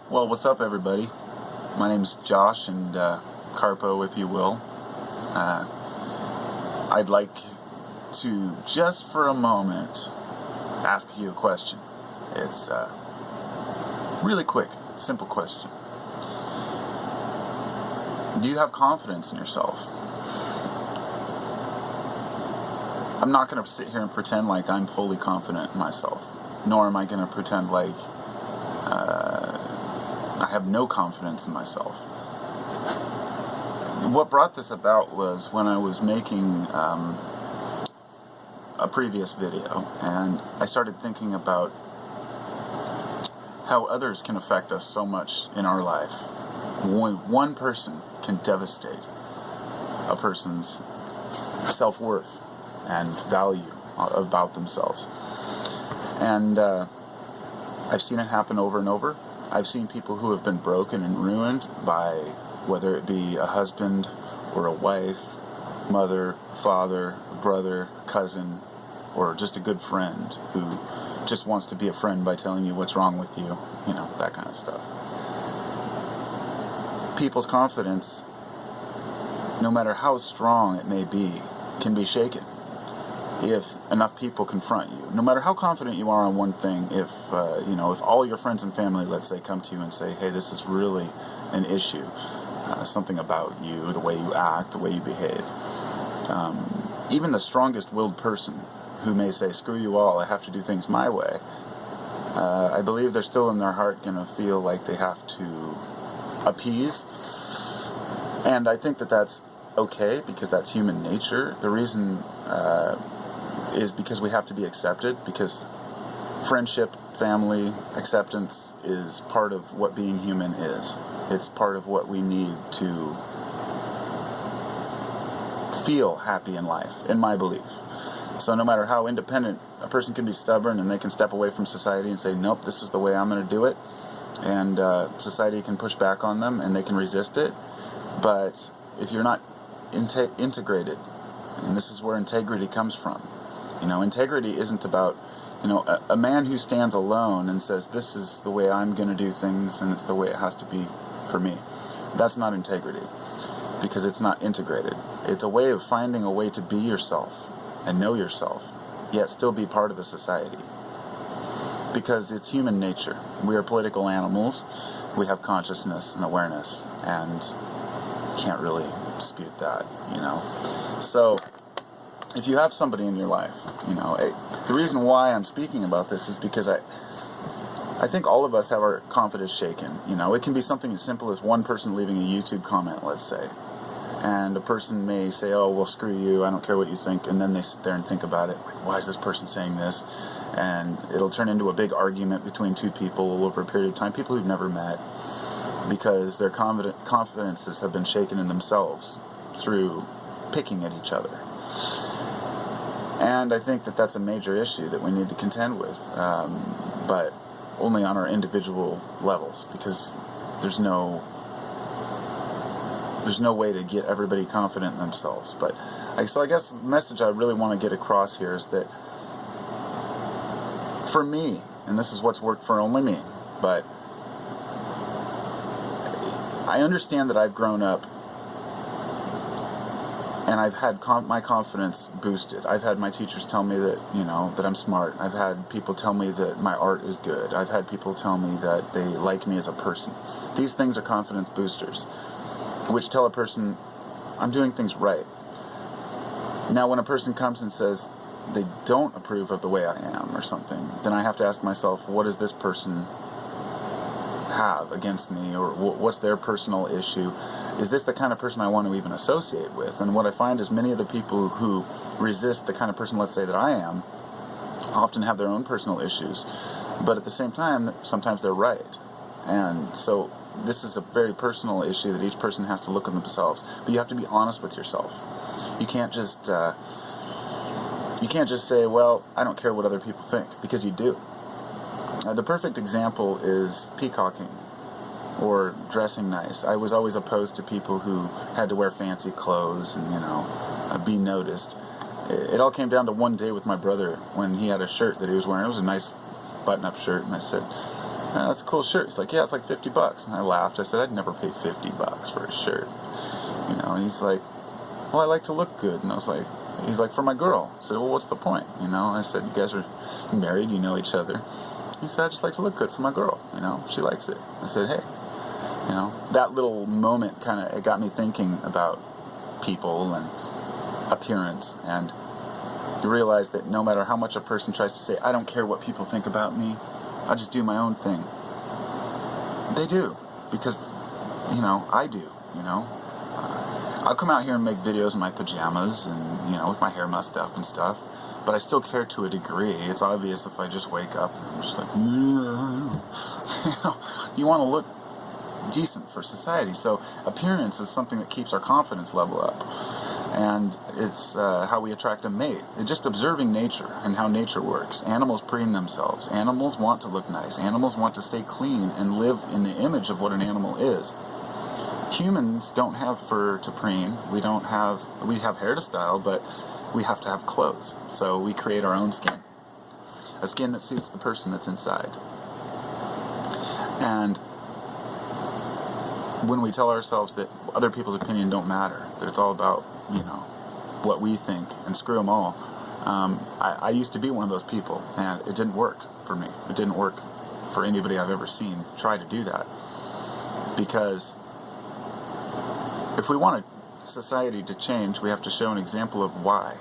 Well, what's up, everybody? My name's Josh, and Carpo, if you will. I'd like to, just for a moment, ask you a question. It's really quick, simple question. Do you have confidence in yourself? I'm not going to sit here and pretend like I'm fully confident in myself, nor am I going to pretend like I have no confidence in myself. What brought this about was when I was making a previous video, and I started thinking about how others can affect us so much in our life. One person can devastate a person's self-worth and value about themselves. And I've seen it happen over and over. I've seen people who have been broken and ruined by whether it be a husband or a wife, mother, father, brother, cousin, or just a good friend who just wants to be a friend by telling you what's wrong with you, that kind of stuff. People's confidence, no matter how strong it may be, can be shaken if enough people confront you. No matter how confident you are on one thing, if all your friends and family, let's say, come to you and say, hey, this is really an issue, something about you, the way you act, the way you behave. Even the strongest willed person who may say, screw you all, I have to do things my way, I believe they're still in their heart going to feel like they have to appease. And I think that that's okay, because that's human nature. The reason is because we have to be accepted, because friendship, family, acceptance is part of what being human is. It's part of what we need to feel happy in life, in my belief. So no matter how independent, a person can be stubborn and they can step away from society and say, nope, this is the way I'm going to do it. And society can push back on them and they can resist it. But if you're not integrated, and this is where integrity comes from. Integrity isn't about, a man who stands alone and says, this is the way I'm going to do things and it's the way it has to be for me. That's not integrity, because it's not integrated. It's a way of finding a way to be yourself and know yourself, yet still be part of a society. Because it's human nature. We are political animals. We have consciousness and awareness, and can't really dispute that, So, if you have somebody in your life, the reason why I'm speaking about this is because I think all of us have our confidence shaken. It can be something as simple as one person leaving a YouTube comment, let's say. And a person may say, oh, well, screw you, I don't care what you think. And then they sit there and think about it, like, why is this person saying this? And it'll turn into a big argument between two people over a period of time, people who've never met, because their confidences have been shaken in themselves through picking at each other. And I think that that's a major issue that we need to contend with, but only on our individual levels, because there's no way to get everybody confident in themselves. But so I guess the message I really want to get across here is that for me, and this is what's worked for only me, but I understand that I've grown up and I've had my confidence boosted. I've had my teachers tell me that, that I'm smart. I've had people tell me that my art is good. I've had people tell me that they like me as a person. These things are confidence boosters, which tell a person, I'm doing things right. Now, when a person comes and says they don't approve of the way I am or something, then I have to ask myself, what does this person have against me, or what's their personal issue? Is this the kind of person I want to even associate with? And what I find is many of the people who resist the kind of person, let's say, that I am, often have their own personal issues. But at the same time, sometimes they're right. And so this is a very personal issue that each person has to look at themselves. But you have to be honest with yourself. You can't just say, well, I don't care what other people think, because you do. The perfect example is peacocking or dressing nice. I was always opposed to people who had to wear fancy clothes and, be noticed. It all came down to one day with my brother when he had a shirt that he was wearing. It was a nice button-up shirt, and I said, That's a cool shirt. He's like, yeah, it's like $50. And I laughed. I said, I'd never pay $50 for a shirt. And he's like, well, I like to look good. And I was like, he's like, for my girl. I said, well, what's the point? I said, you guys are married, you know each other. He said, I just like to look good for my girl. She likes it. I said, hey, that little moment it got me thinking about people and appearance, and you realize that no matter how much a person tries to say, I don't care what people think about me, I just do my own thing. They do, because, I do, I'll come out here and make videos in my pajamas and, with my hair mussed up and stuff, but I still care to a degree. It's obvious if I just wake up and I'm just like, you want to look decent for society. So appearance is something that keeps our confidence level up. And it's how we attract a mate. It's just observing nature and how nature works. Animals preen themselves. Animals want to look nice. Animals want to stay clean and live in the image of what an animal is. Humans don't have fur to preen. We have hair to style, but we have to have clothes. So we create our own skin. A skin that suits the person that's inside. And when we tell ourselves that other people's opinion don't matter, that it's all about, what we think, and screw them all. I used to be one of those people, and it didn't work for me. It didn't work for anybody I've ever seen try to do that. Because if we want society to change, we have to show an example of why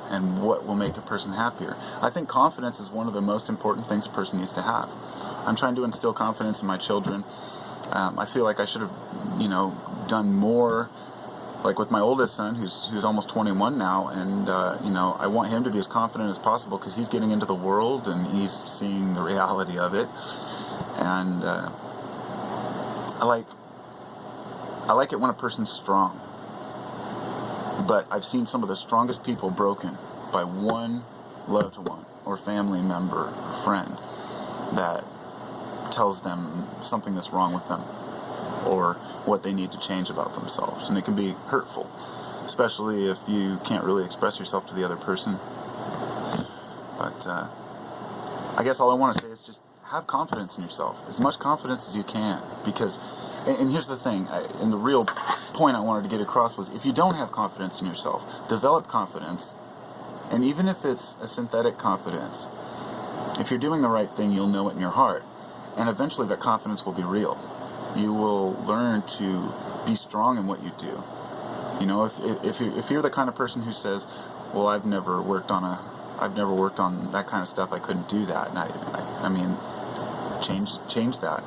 and what will make a person happier. I think confidence is one of the most important things a person needs to have. I'm trying to instill confidence in my children. I feel like I should have, done more. Like with my oldest son, who's almost 21 now, and I want him to be as confident as possible because he's getting into the world and he's seeing the reality of it. And I like it when a person's strong. But I've seen some of the strongest people broken by one loved one or family member or friend that tells them something that's wrong with them or what they need to change about themselves. And it can be hurtful, especially if you can't really express yourself to the other person. But I guess all I want to say is just have confidence in yourself, as much confidence as you can, because, and here's the thing, and the real point I wanted to get across was, if you don't have confidence in yourself, develop confidence, and even if it's a synthetic confidence, if you're doing the right thing, you'll know it in your heart, and eventually that confidence will be real. You will learn to be strong in what you do. If you're the kind of person who says, well, I've never worked on that kind of stuff, I couldn't do that, and I mean, change that,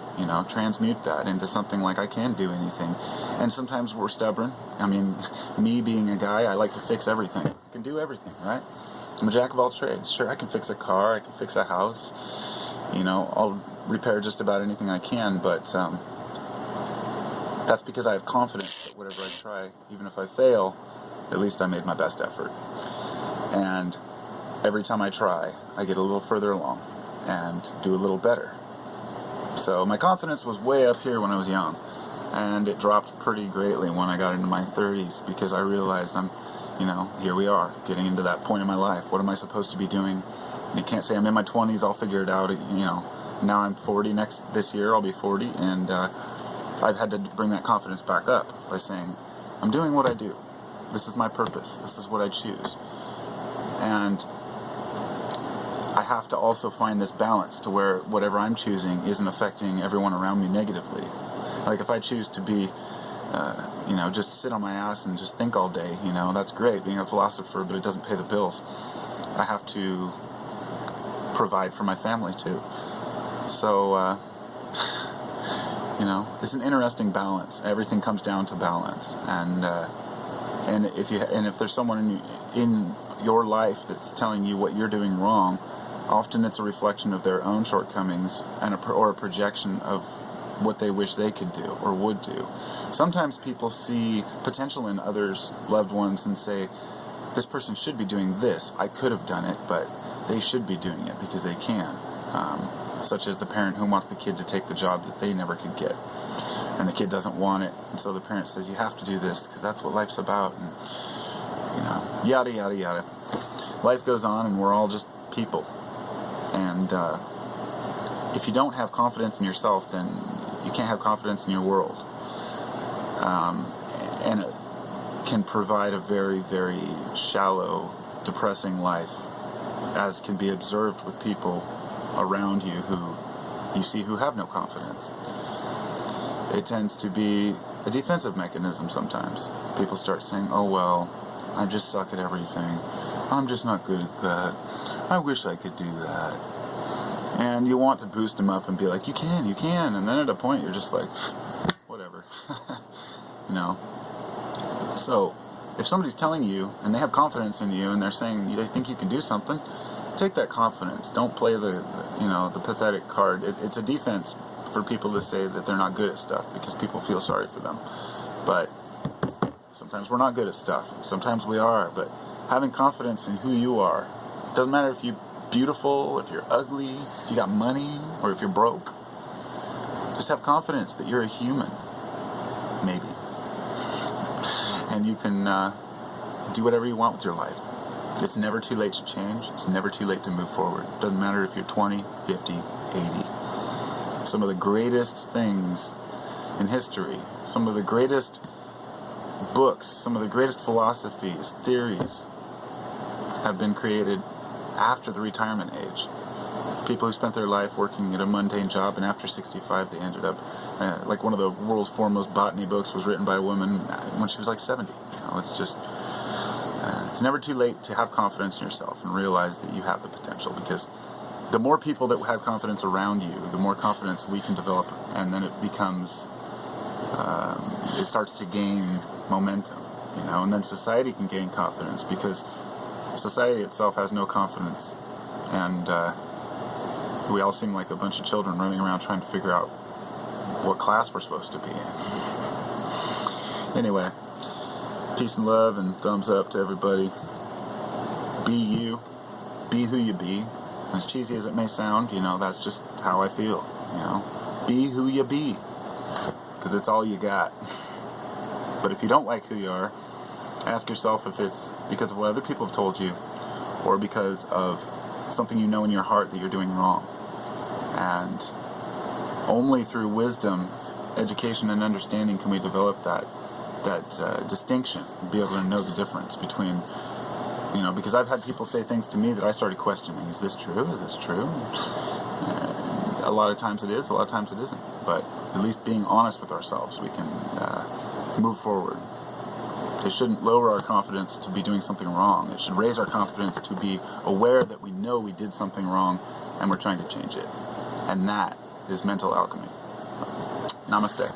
transmute that into something like I can do anything. And sometimes we're stubborn. I mean, me being a guy, I like to fix everything. I can do everything, right? I'm a jack of all trades. Sure, I can fix a car, I can fix a house, I'll repair just about anything I can, but that's because I have confidence that whatever I try, even if I fail, at least I made my best effort. And every time I try, I get a little further along and do a little better. So my confidence was way up here when I was young, and it dropped pretty greatly when I got into my 30s, because I realized here we are, getting into that point in my life. What am I supposed to be doing? You can't say I'm in my 20s, I'll figure it out. Now I'm 40 this year, I'll be 40, and I've had to bring that confidence back up by saying, I'm doing what I do. This is my purpose. This is what I choose. And I have to also find this balance to where whatever I'm choosing isn't affecting everyone around me negatively. Like if I choose to be, just sit on my ass and just think all day, that's great, being a philosopher, but it doesn't pay the bills. I have to provide for my family too. So, it's an interesting balance. Everything comes down to balance, and if there's someone in your life that's telling you what you're doing wrong, often it's a reflection of their own shortcomings or a projection of what they wish they could do or would do. Sometimes people see potential in others' loved ones and say, this person should be doing this. I could have done it, but they should be doing it because they can. Such as the parent who wants the kid to take the job that they never could get. And the kid doesn't want it. And so the parent says, you have to do this because that's what life's about. And, yada, yada, yada. Life goes on and we're all just people. And if you don't have confidence in yourself, then you can't have confidence in your world. And it can provide a very, very shallow, depressing life, as can be observed with people around you who you see who have no confidence. It tends to be a defensive mechanism sometimes. People start saying, oh well, I just suck at everything. I'm just not good at that. I wish I could do that. And you want to boost them up and be like, you can. And then at a point you're just like, whatever. You know? So, if somebody's telling you, and they have confidence in you, and they're saying they think you can do something, take that confidence. Don't play the pathetic card. It's a defense for people to say that they're not good at stuff, because people feel sorry for them. But sometimes we're not good at stuff. Sometimes we are. But having confidence in who you are, doesn't matter if you're beautiful, if you're ugly, if you got money, or if you're broke. Just have confidence that you're a human. Maybe. And you can do whatever you want with your life. It's never too late to change. It's never too late to move forward. Doesn't matter if you're 20, 50, 80. Some of the greatest things in history, some of the greatest books, some of the greatest philosophies, theories have been created after the retirement age. People who spent their life working at a mundane job, and after 65 they ended up, like one of the world's foremost botany books was written by a woman when she was like 70. You know, it's just, it's never too late to have confidence in yourself and realize that you have the potential, because the more people that have confidence around you, the more confidence we can develop, and then it becomes, it starts to gain momentum, you know, and then society can gain confidence, because society itself has no confidence, and we all seem like a bunch of children running around trying to figure out what class we're supposed to be in. Anyway, peace and love and thumbs up to everybody. Be you. Be who you be. As cheesy as it may sound, you know, that's just how I feel, you know. Be who you be, because it's all you got. But if you don't like who you are, ask yourself if it's because of what other people have told you, or because of something you know in your heart that you're doing wrong. And only through wisdom, education, and understanding can we develop that distinction, be able to know the difference between, you know, because I've had people say things to me that I started questioning. Is this true? Is this true? And a lot of times it is, a lot of times it isn't. But at least being honest with ourselves, we can move forward. It shouldn't lower our confidence to be doing something wrong. It should raise our confidence to be aware that we know we did something wrong and we're trying to change it. And that is mental alchemy. Namaste.